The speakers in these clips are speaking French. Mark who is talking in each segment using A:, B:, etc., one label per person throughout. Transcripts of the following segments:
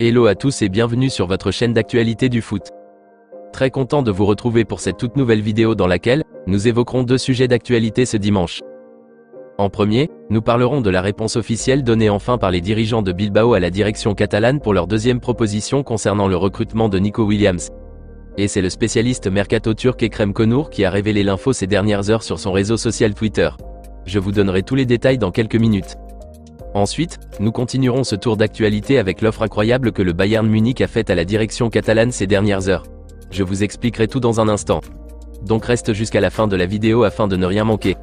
A: Hello à tous et bienvenue sur votre chaîne d'actualité du foot. Très content de vous retrouver pour cette toute nouvelle vidéo dans laquelle nous évoquerons deux sujets d'actualité ce dimanche. En premier, nous parlerons de la réponse officielle donnée enfin par les dirigeants de Bilbao à la direction catalane pour leur deuxième proposition concernant le recrutement de Nico Williams. Et c'est le spécialiste mercato turc Ekrem Konur qui a révélé l'info ces dernières heures sur son réseau social Twitter. Je vous donnerai tous les détails dans quelques minutes. Ensuite, nous continuerons ce tour d'actualité avec l'offre incroyable que le Bayern Munich a faite à la direction catalane ces dernières heures. Je vous expliquerai tout dans un instant. Donc reste jusqu'à la fin de la vidéo afin de ne rien manquer.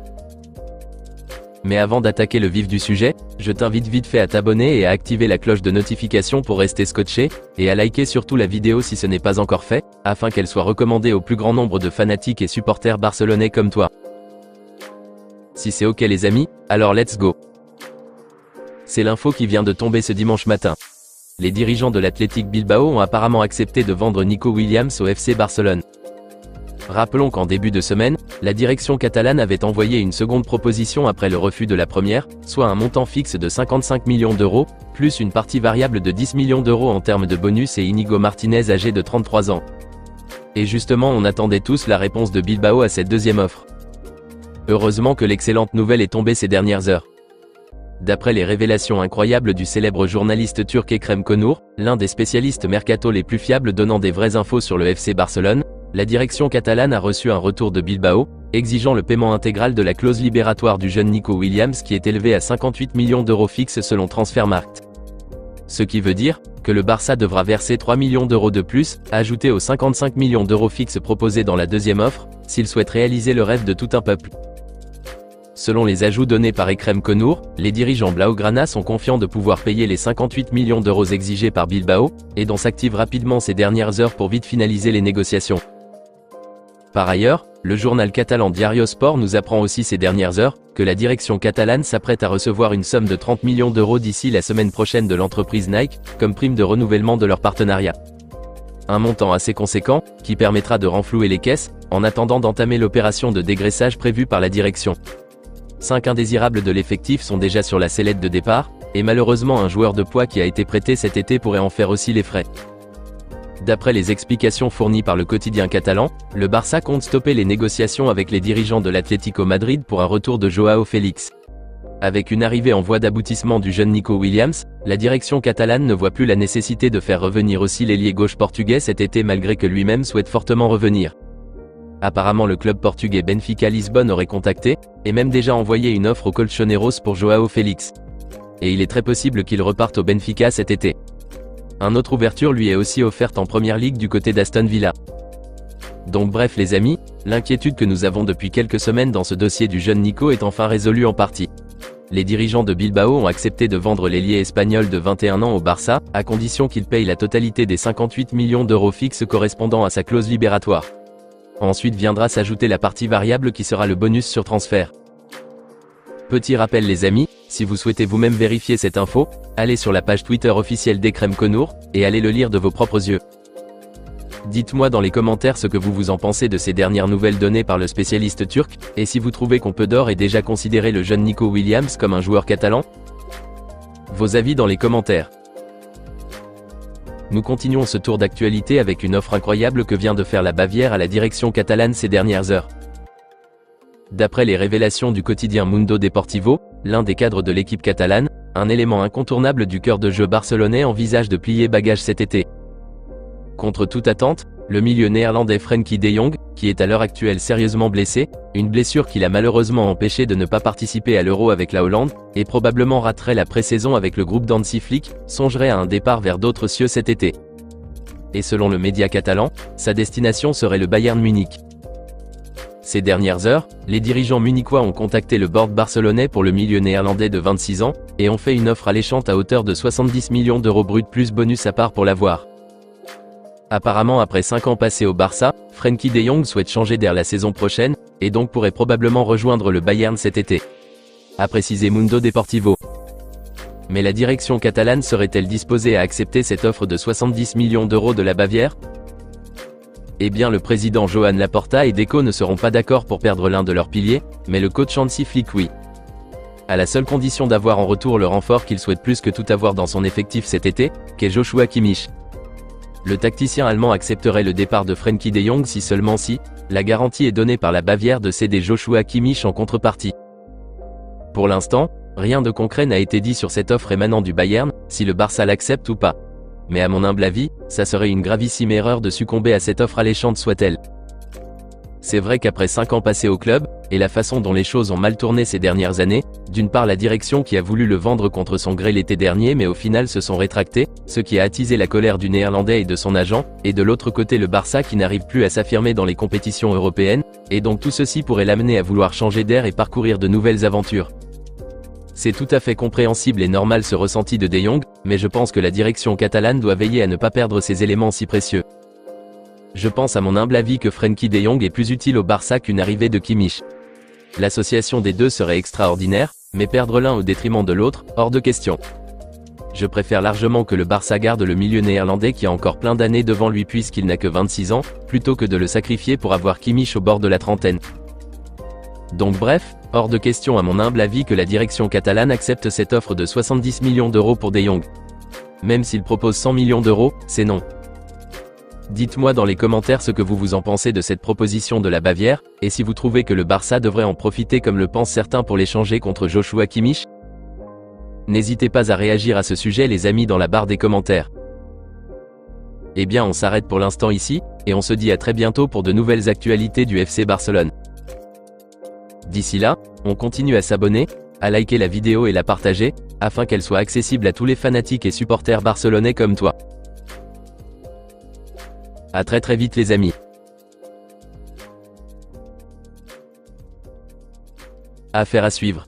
A: Mais avant d'attaquer le vif du sujet, je t'invite vite fait à t'abonner et à activer la cloche de notification pour rester scotché, et à liker surtout la vidéo si ce n'est pas encore fait, afin qu'elle soit recommandée au plus grand nombre de fanatiques et supporters barcelonais comme toi. Si c'est ok les amis, alors let's go. C'est l'info qui vient de tomber ce dimanche matin. Les dirigeants de l'Athletic Bilbao ont apparemment accepté de vendre Nico Williams au FC Barcelone. Rappelons qu'en début de semaine, la direction catalane avait envoyé une seconde proposition après le refus de la première, soit un montant fixe de 55 millions d'euros, plus une partie variable de 10 millions d'euros en termes de bonus et Inigo Martinez âgé de 33 ans. Et justement on attendait tous la réponse de Bilbao à cette deuxième offre. Heureusement que l'excellente nouvelle est tombée ces dernières heures. D'après les révélations incroyables du célèbre journaliste turc Ekrem Konur, l'un des spécialistes mercato les plus fiables donnant des vraies infos sur le FC Barcelone, la direction catalane a reçu un retour de Bilbao, exigeant le paiement intégral de la clause libératoire du jeune Nico Williams qui est élevé à 58 millions d'euros fixes selon Transfermarkt. Ce qui veut dire que le Barça devra verser 3 millions d'euros de plus, ajoutés aux 55 millions d'euros fixes proposés dans la deuxième offre, s'il souhaite réaliser le rêve de tout un peuple. Selon les ajouts donnés par Ekrem Konur, les dirigeants Blaugrana sont confiants de pouvoir payer les 58 millions d'euros exigés par Bilbao, et dont s'activent rapidement ces dernières heures pour vite finaliser les négociations. Par ailleurs, le journal catalan Diario Sport nous apprend aussi ces dernières heures, que la direction catalane s'apprête à recevoir une somme de 30 millions d'euros d'ici la semaine prochaine de l'entreprise Nike, comme prime de renouvellement de leur partenariat. Un montant assez conséquent, qui permettra de renflouer les caisses, en attendant d'entamer l'opération de dégraissage prévue par la direction. 5 indésirables de l'effectif sont déjà sur la sellette de départ, et malheureusement un joueur de poids qui a été prêté cet été pourrait en faire aussi les frais. D'après les explications fournies par le quotidien catalan, le Barça compte stopper les négociations avec les dirigeants de l'Atlético Madrid pour un retour de Joao Félix. Avec une arrivée en voie d'aboutissement du jeune Nico Williams, la direction catalane ne voit plus la nécessité de faire revenir aussi l'ailier gauche portugais cet été malgré que lui-même souhaite fortement revenir. Apparemment le club portugais Benfica Lisbonne aurait contacté, et même déjà envoyé une offre aux Colchoneros pour Joao Félix. Et il est très possible qu'il reparte au Benfica cet été. Une autre ouverture lui est aussi offerte en première ligue du côté d'Aston Villa. Donc bref les amis, l'inquiétude que nous avons depuis quelques semaines dans ce dossier du jeune Nico est enfin résolue en partie. Les dirigeants de Bilbao ont accepté de vendre l'ailier espagnol de 21 ans au Barça, à condition qu'il paye la totalité des 58 millions d'euros fixes correspondant à sa clause libératoire. Ensuite viendra s'ajouter la partie variable qui sera le bonus sur transfert. Petit rappel les amis, si vous souhaitez vous-même vérifier cette info, allez sur la page Twitter officielle d'Ekrem Konur, et allez le lire de vos propres yeux. Dites-moi dans les commentaires ce que vous en pensez de ces dernières nouvelles données par le spécialiste turc, et si vous trouvez qu'on peut d'ores et déjà considérer le jeune Nico Williams comme un joueur catalan. Vos avis dans les commentaires. Nous continuons ce tour d'actualité avec une offre incroyable que vient de faire la Bavière à la direction catalane ces dernières heures. D'après les révélations du quotidien Mundo Deportivo, l'un des cadres de l'équipe catalane, un élément incontournable du cœur de jeu barcelonais envisage de plier bagages cet été. Contre toute attente, le milieu néerlandais Frenkie de Jong, qui est à l'heure actuelle sérieusement blessé, une blessure qui l'a malheureusement empêché de ne pas participer à l'Euro avec la Hollande, et probablement raterait la pré-saison avec le groupe d'Hansi Flick, songerait à un départ vers d'autres cieux cet été. Et selon le média catalan, sa destination serait le Bayern Munich. Ces dernières heures, les dirigeants munichois ont contacté le board barcelonais pour le milieu néerlandais de 26 ans, et ont fait une offre alléchante à hauteur de 70 millions d'euros bruts plus bonus à part pour l'avoir. Apparemment après 5 ans passés au Barça, Frenkie de Jong souhaite changer d'air la saison prochaine, et donc pourrait probablement rejoindre le Bayern cet été. A précisé Mundo Deportivo. Mais la direction catalane serait-elle disposée à accepter cette offre de 70 millions d'euros de la Bavière ? Eh bien le président Joan Laporta et Deco ne seront pas d'accord pour perdre l'un de leurs piliers, mais le coach Hansi Flick oui. à la seule condition d'avoir en retour le renfort qu'il souhaite plus que tout avoir dans son effectif cet été, qu'est Joshua Kimmich. Le tacticien allemand accepterait le départ de Frenkie de Jong si seulement si, la garantie est donnée par la Bavière de céder Joshua Kimmich en contrepartie. Pour l'instant, rien de concret n'a été dit sur cette offre émanant du Bayern, si le Barça l'accepte ou pas. Mais à mon humble avis, ça serait une gravissime erreur de succomber à cette offre alléchante soit-elle. C'est vrai qu'après 5 ans passés au club, et la façon dont les choses ont mal tourné ces dernières années, d'une part la direction qui a voulu le vendre contre son gré l'été dernier mais au final se sont rétractés, ce qui a attisé la colère du Néerlandais et de son agent, et de l'autre côté le Barça qui n'arrive plus à s'affirmer dans les compétitions européennes, et donc tout ceci pourrait l'amener à vouloir changer d'air et parcourir de nouvelles aventures. C'est tout à fait compréhensible et normal ce ressenti de De Jong, mais je pense que la direction catalane doit veiller à ne pas perdre ces éléments si précieux. Je pense à mon humble avis que Frenkie de Jong est plus utile au Barça qu'une arrivée de Kimmich. L'association des deux serait extraordinaire, mais perdre l'un au détriment de l'autre, hors de question. Je préfère largement que le Barça garde le milieu néerlandais qui a encore plein d'années devant lui puisqu'il n'a que 26 ans, plutôt que de le sacrifier pour avoir Kimmich au bord de la trentaine. Donc bref, hors de question à mon humble avis que la direction catalane accepte cette offre de 70 millions d'euros pour De Jong. Même s'il propose 100 millions d'euros, c'est non. Dites-moi dans les commentaires ce que vous en pensez de cette proposition de la Bavière, et si vous trouvez que le Barça devrait en profiter comme le pensent certains pour l'échanger contre Joshua Kimmich. N'hésitez pas à réagir à ce sujet les amis dans la barre des commentaires. Eh bien on s'arrête pour l'instant ici, et on se dit à très bientôt pour de nouvelles actualités du FC Barcelone. D'ici là, on continue à s'abonner, à liker la vidéo et la partager, afin qu'elle soit accessible à tous les fanatiques et supporters barcelonais comme toi. À très vite les amis. Affaire à suivre.